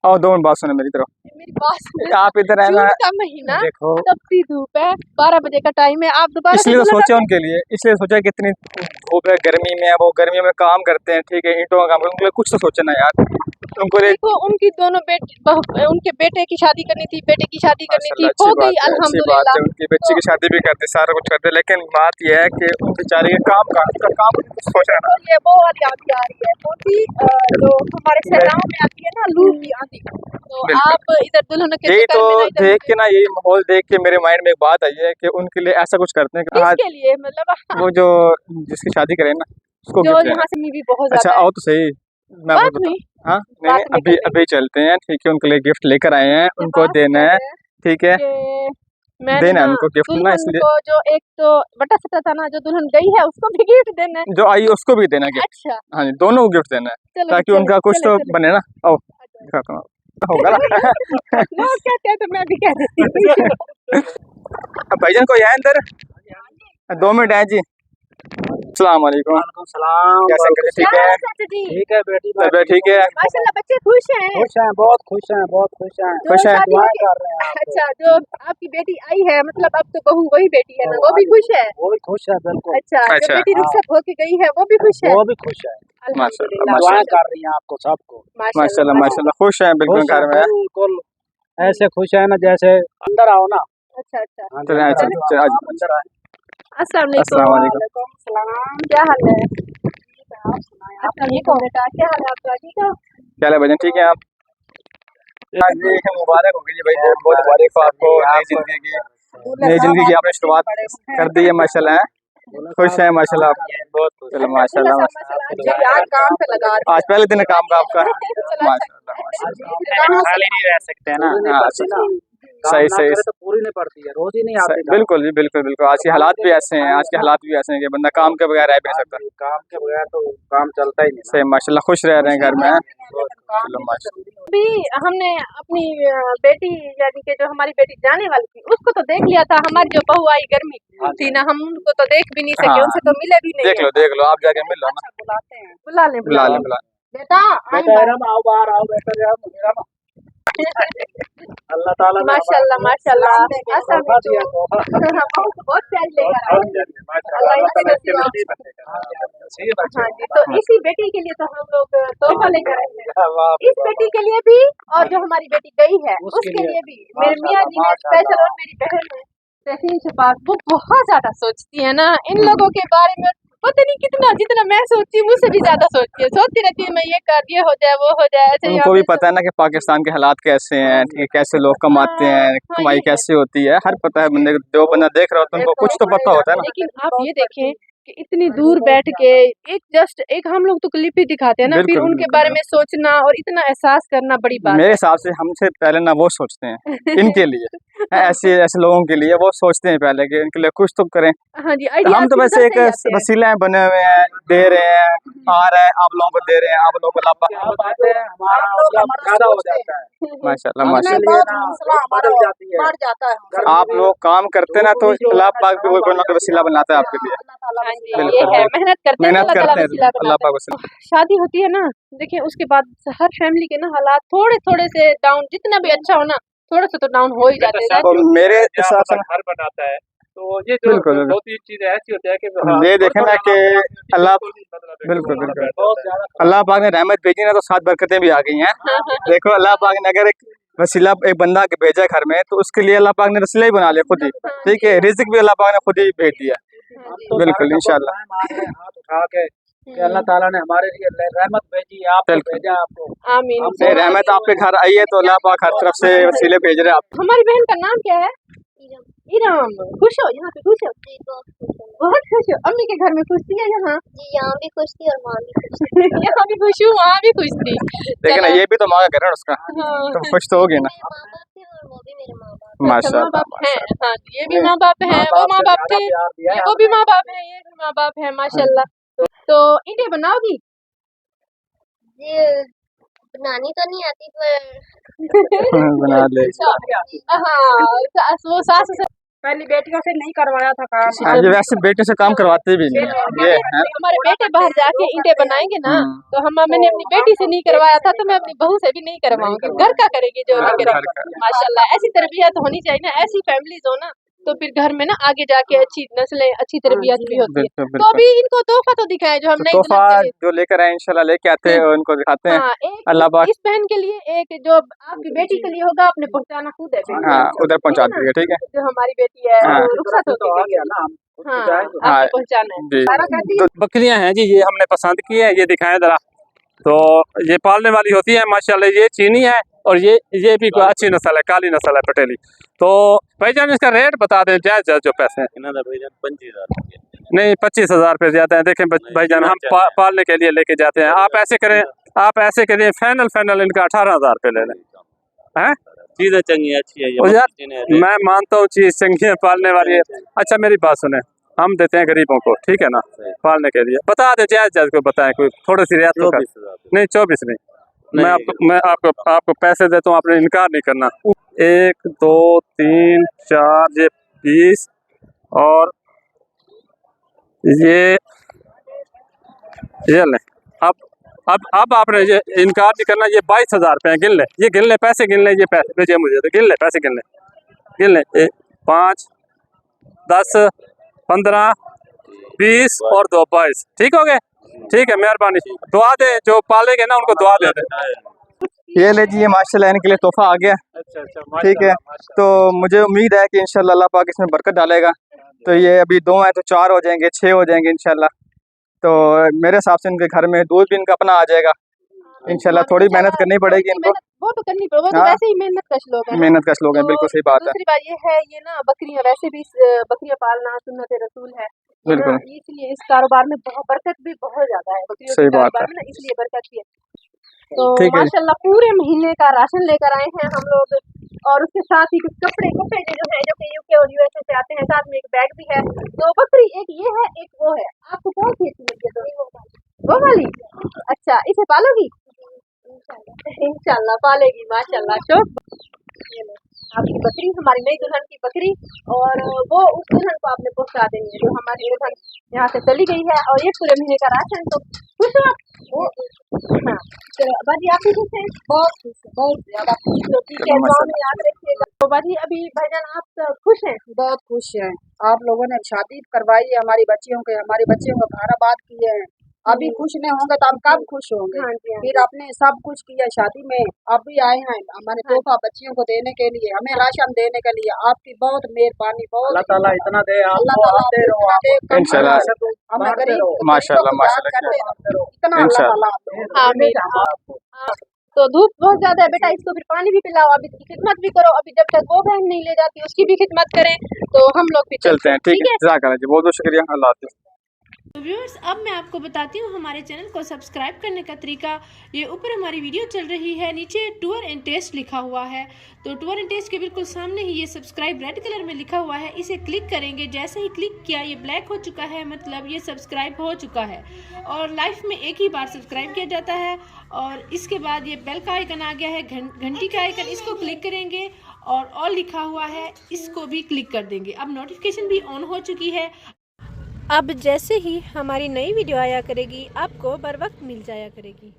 और 2 मिनट बात सुने मेरी तरफ। मेरी बात सुनो। आप इधर है ना, जून का महीना, देखो तपती धूप है, 12 बजे का टाइम है, आप दोबारा इसलिए तो सोचा उनके लिए, इसलिए सोचा कि इतनी धूप है, गर्मी में है, वो गर्मी में काम करते हैं, ठीक है, ईंटों का काम, उनके लिए कुछ तो सोचना यार उनको। देखो उनकी दोनों उनके बेटे की शादी करनी थी, बेटे की शादी करनी थी, हो गई अच्छी बात अल्हम्दुलिल्लाह। है, उनकी बच्ची की शादी भी करते, सारा कुछ करते, लेकिन बात यह है कि उन बेचारे के काम का उनका काम सोचना ना। ये वो वाली आंधी आ रही है, कौन सी जो हमारे शहरों में आती है ना, लू की आंधी। तो आप इधर दुल्हनों के यही चक्कर तो में ना इधर देख के ना, यही माहौल देख के मेरे माइंड में एक बात आई है कि उनके लिए ऐसा कुछ करते हैं कि किसके लिए, मतलब वो जो जिसकी शादी करें ना उसको जो गिफ्ट यहाँ से भी बहुत अच्छा ज्यादा आओ तो सही, मैं आपको बात हुई। हाँ नहीं बात नहीं, अभी अभी चलते हैं, ठीक है, उनके लिए गिफ्ट लेकर आए हैं, उनको देना है, ठीक है, मैंने देना है ना उनको गिफ्ट ना, दुल्हन इसलिए को जो एक तो बटा सटा था ना, जो दुल्हन गई है उसको भी गिफ्ट देना है। जो आई उसको भी देना गिफ्ट। अच्छा हाँ जी, दोनों को गिफ्ट देना है, चलो ताकि चलो, उनका कुछ तो बने ना। आओ अच्छा। दिखाता हूँ, होगा ना। वो कहते हैं तो मैं भी कह देती हूँ। भाईजान को यहाँ अंदर 2 मिनट है जी। अस्सलाम वालेकुम। सलाम। कैसे हैं? ठीक है, चाचा जी, ठीक है बेटी, तबीयत ठीक है? माशाल्लाह बच्चे खुश हैं। खुश हैं, बहुत खुश हैं, बहुत खुश हैं। जो खुश हैं? शादी दुआएं होके- कर रहे हैं आपको। अच्छा, जो आपकी बेटी आई है, मतलब अब तो बहू वही बेटी है ना, वो भी खुश है। वो भी खुश है, बिल्कुल। अच्छा, जो अच्छा। बेटी रुखसत होके गई है वो भी खुश है। वो भी खुश है, अल्हम्दुलिल्लाह, दुआएं कर रही हैं आपको सबको। माशाल्लाह माशाल्लाह, खुश हैं बिल्कुल खुश है, घर में। बिल्कुल ऐसे खुश है ना जैसे। अंदर आओ ना। अच्छा अच्छा। हाँ जी, चलें, अंदर चलें, आओ, चलें, आप अंदर आए। अस्सलाम अस्सलाम वालेकुम। वालेकुम। सलाम, क्या हाल है? अस्सलाम वालेकुम बेटा, क्या हाल है आपका? ठीक हो? क्या हाल है भाईजान, ठीक है आप? जी मुबारक हो गई भाई, बहुत मुबारक हो आपको, नई जिंदगी की आपने शुरुआत कर दी है माशाल्लाह। खुश है माशाल्लाह आप? चलो माशाल्लाह माशाल्लाह। आज काम पे लगा दी। आज पहले दिन है काम का आपका? चलो, माशाल्लाह माशाल्लाह। खाली नहीं रह सकते ना। हाँ, सही सही तो पूरी नहीं पड़ती है, रोज ही नहीं आती। बिल्कुल जी, बिल्कुल बिल्कुल, आज के हालात भी ऐसे हैं, आज के हालात भी ऐसे हैं कि बंदा काम के बगैर रह भी नहीं सकता। काम के बगैर तो काम चलता ही नहीं। सही माशाल्लाह, खुश रह रहे हैं घर में। चलो माशाल्लाह। अभी हमने अपनी बेटी, यानी कि जो हमारी बेटी जाने वाली थी, उसको तो देख लिया था। हमारी जो बहू आई गर्मी थी ना, हम उनको तो देख भी नहीं सके, हाँ, उनसे तो मिले भी नहीं। देख लो आप जाके मिल लो ना। बुलाते हैं, बुला ले बुला ले बुला बेटा, आई बाहर। आओ बाहर आओ, बेटा अल्लाह ताला ने माशाल्लाह माशाल्लाह, तोहफा दिया, तोहफा। बहुत प्यार लेकर आए। अल्लाह ताला इसके नसीब हाँ जी, तो इसी बेटी के लिए तो हम लोग तोहफा लेकर आए हैं। इस बेटी के लिए भी, और जो हमारी बेटी गई है उसके लिए भी। मेरे मियाँ जी ने स्पेशल, और मेरी बहन है तहसीन शफाक, वो बहुत ज्यादा सोचती है ना इन लोगों के बारे में। पता नहीं कितना, जितना मैं सोचती हूँ मुझसे भी ज्यादा सोचती है, सोचती रहती है मैं ये कर, ये हो जाए, वो हो जाए, ऐसे। उनको भी पता है ना कि पाकिस्तान के हालात कैसे हैं, ठीक है, कैसे लोग कमाते हैं, कमाई कैसे होती है, हर पता है बंदे को। जो बंदा देख रहा होता है उनको कुछ तो पता होता है ना। लेकिन आप ये देखें कि इतनी दूर बैठ के एक हम लोग तो क्लिप ही दिखाते हैं ना, फिर बिल्कुल, उनके बिल्कुल। बारे में सोचना और इतना एहसास करना बड़ी बात मेरे हिसाब से हमसे पहले ना वो सोचते हैं इनके लिए, ऐसे लोगों के लिए वो सोचते हैं पहले कि इनके लिए कुछ तो करें। हाँ जी, तो हम तो वैसे एक वसीला बने हुए हैं, दे रहे हैं, आ रहे हैं, आप लोगों को दे रहे हैं, आप लोगों को हमारा ज्यादा हो जाता है। माशाल्लाह माशाल्लाह। बदल जाती है, बढ़ जाता है। आप लोग काम करते हैं ना, तो अल्लाह पाक भी कोई ना कोई वसीला बनाता है आपके लिए। हाँ जी, बिल्कुल, ये है, मेहनत करते हैं, मेहनत करते हैं, अल्लाह पाक वसीला। शादी होती है ना, देखिए उसके बाद हर फैमिली के ना हालात थोड़े थोड़े से डाउन, जितना भी अच्छा हो ना, थोड़ा सा तो डाउन हो ही जाते हैं। तो मेरे हिसाब से घर बनाता है, तो ये जो बिल्कुल दो तीन चीजें ऐसी होती है कि ये देखें ना कि अल्लाह बिल्कुल अल्लाह पाक ने रहमत भेजी ना, तो 7 बरकतें भी आ गई हैं। देखो अल्लाह पाक ने अगर एक वसीला, एक बंदा के भेजा घर में, तो उसके लिए अल्लाह पाक ने वसीला ही बना लिया खुद ही, ठीक है, रिज़्क भी अल्लाह पाक ने खुद ही भेज दिया। बिल्कुल इंशाल्लाह। हाथ उठा के कि अल्लाह ताला ने हमारे लिए रहमत भेजी, आपको भेजा, आपको आमीन। रहमत आपके घर आई है, तो अल्लाह पाक हर तरफ से वसीले भेज रहे हैं आप। हमारी बहन का नाम क्या है? इरम। खुश हो यहाँ पे? खुश हो? बहुत खुश हो? अम्मी के घर में खुश थी या यहाँ? जी, यहाँ भी खुश थी और वहाँ भी खुश थी। यहाँ भी खुश हूँ, वहाँ भी खुश थी। लेकिन चलो। ये भी तो मांगा कर उसका, हाँ। तो खुश तो होगी ना। मेरे माँ बाप थे और वो भी मेरे माँ बाप थे। अच्छा, माँ बाप हैं, हाँ, ये भी माँ बाप हैं, वो माँ बाप थे, वो भी माँ बाप हैं, ये भी माँ बाप हैं, माशाल्लाह। तो ईंटें बनाओगी? जी, बनानी तो नहीं आती पर बना ले। हाँ, वो सास पहली बेटियों से नहीं करवाया था काम। हाँ, ये वैसे बेटे से काम करवाते भी नहीं ये है। हमारे बेटे बाहर जाके ईंटें बनाएंगे ना, तो मैंने अपनी बेटी से नहीं करवाया था, तो मैं अपनी बहू से भी नहीं करवाऊंगी। घर का करेगी जो भी करेगी। माशाल्लाह ऐसी तरबियत होनी चाहिए ना, ऐसी फैमिलीज हो ना, तो फिर घर में ना आगे जाके अच्छी नस्लें, अच्छी तरबियत भी होती है। तो अभी इनको तोहफा तो दिखाए जो हम नहीं तोहफा जो लेकर आए इंशाल्लाह लेके आते हैं और उनको दिखाते हैं। अल्लाह पाक इस बहन के लिए, एक जो आपकी बेटी के लिए होगा, आपने पहुंचाना खुद है। हाँ उधर पहुंचा दीजिए, ठीक है। जो हमारी बेटी है हाँ। रुखसत होती है ना, हाँ आपको पहुंचाना है। सारा कर दिया। तो बकरियां हैं जी, ये हमने पसंद की है, ये दिखाएं जरा। तो ये पालने वाली होती है माशाल्लाह। ये चीनी है और ये भी कोई अच्छी नस्ल है, काली नस्ल है पटेली। तो भाईजान इसका रेट बता दें, जायज जो पैसे हैं। नहीं 25,000 रुपये ज्यादा है। देखें भाईजान, हम पालने के लिए लेके जाते हैं। आप ऐसे करें फाइनल इनका 18,000 रुपये ले लें। हैं चीजें चंगी अच्छी है और यार मैं मानता हूँ चीज चंगी है, पालने वाली है। अच्छा मेरी बात सुने, हम देते हैं गरीबों को, ठीक है ना, पालने के लिए। बता दे जायज को बताएं, कोई थोड़ी सी रियायत तो कर। नहीं 24 नहीं, मैं आपको पैसे देता हूँ, आपने इनकार नहीं करना। 1 2 3 4 ये 20 और ये लें। अब आपने ये इनकार नहीं करना। ये 22,000 रुपये गिन ले, ये गिन ले, पैसे गिन ले, ये पैसे भेजिए मुझे, तो गिन ले, पैसे गिन ले 5 10 15 20 और 2 22। ठीक हो गए? ठीक है, मेहरबानी। दुआ दे, जो पालेंगे ना उनको दुआ दे दे। ये ले जी, ये माशाल्लाह इनके लिए तोहफा आ गया। अच्छा ठीक है, तो मुझे उम्मीद है कि इंशाल्लाह अल्लाह पाक इसमें बरकत डालेगा। तो ये अभी 2 हैं तो 4 हो जाएंगे, 6 हो जाएंगे इंशाल्लाह। तो मेरे हिसाब से इनके घर में दूध भी इनका अपना आ जाएगा इंशाल्लाह। थोड़ी मेहनत करनी पड़ेगी इनको, वो तो करनी पड़ेगी, वो तो वैसे ही मेहनत का श्लोक है। मेहनत का श्लोक है, बिल्कुल सही बात है। दूसरी बात ये है, ये ना बकरियां वैसे भी, बकरियां पालना सुन्नत रसूल है, बिल्कुल। इसलिए इस कारोबार में बहुत बरकत भी बहुत ज्यादा है, बकरियों के कारोबार में ना, इसलिए बरकत भी है। तो माशाल्लाह पूरे महीने का राशन लेकर आए हैं हम लोग, और उसके साथ ही कुछ कपड़े जो है जो कि यूके और यूएसए से आते हैं, साथ में एक बैग भी है। तो बकरी एक ये है, एक वो है। आपको कौन सी अच्छी लगी? तो वो वाली। अच्छा, इसे पालोगी? इंशाल्लाह पालेगी, माशाल्लाह। शौक आपकी बकरी, हमारी नई दुल्हन की बकरी, और वो उस दुल्हन को आपने पहुंचा देनी है जो हमारी दुल्हन यहाँ से चली गई है। और ये पूरे महीने का राशन, तो खुश हो आप? हाँ, तो बाजी आप भी खुश हैं? बहुत खुश है, बहुत ज्यादा खुश। तो ठीक है, दुआ में याद रखिएगा। तो बाजी अभी भाईजान आप खुश हैं? बहुत खुश हैं। आप लोगों ने शादी करवाई है हमारी बच्चियों के, हमारे बच्चियों को घर आबाद किए हैं। अभी खुश नहीं होंगे तो हम कब खुश होंगे? हाँ जी, हाँ फिर आपने सब कुछ किया शादी में, अब भी आए हैं हमारे तोहफा बच्चियों को देने के लिए, हमें राशन देने के लिए। आपकी बहुत मेहरबानी, बहुत अल्लाह ताला इतना दे, अल्लाह ताला आप दे रहो, आप इंशाल्लाह। हमें गरीब माशाल्लाह माशाल्लाह इतना अल्लाह ताला आमीन। तो धूप बहुत ज्यादा है बेटा, इसको फिर पानी भी पिलाओ, अभी इसकी खिदमत भी करो। अभी जब तक वो बहन नहीं ले जाती उसकी भी खिदमत करें, तो हम लोग भी चलते हैं। ठीक है, जज़ाकल्लाह जी, बहुत बहुत शुक्रिया, अल्लाह हाफ़िज़। तो व्यूअर्स, अब मैं आपको बताती हूँ हमारे चैनल को सब्सक्राइब करने का तरीका। ये ऊपर हमारी वीडियो चल रही है, नीचे टूर एंड टेस्ट लिखा हुआ है। तो टूर एंड टेस्ट के बिल्कुल सामने ही ये सब्सक्राइब रेड कलर में लिखा हुआ है, इसे क्लिक करेंगे। जैसे ही क्लिक किया ये ब्लैक हो चुका है, मतलब ये सब्सक्राइब हो चुका है। और लाइफ में एक ही बार सब्सक्राइब किया जाता है। और इसके बाद ये बेल का आइकन आ गया है, घंटी का आइकन, इसको क्लिक करेंगे और ऑल लिखा हुआ है, इसको भी क्लिक कर देंगे। अब नोटिफिकेशन भी ऑन हो चुकी है। अब जैसे ही हमारी नई वीडियो आया करेगी, आपको बर वक्त मिल जाया करेगी।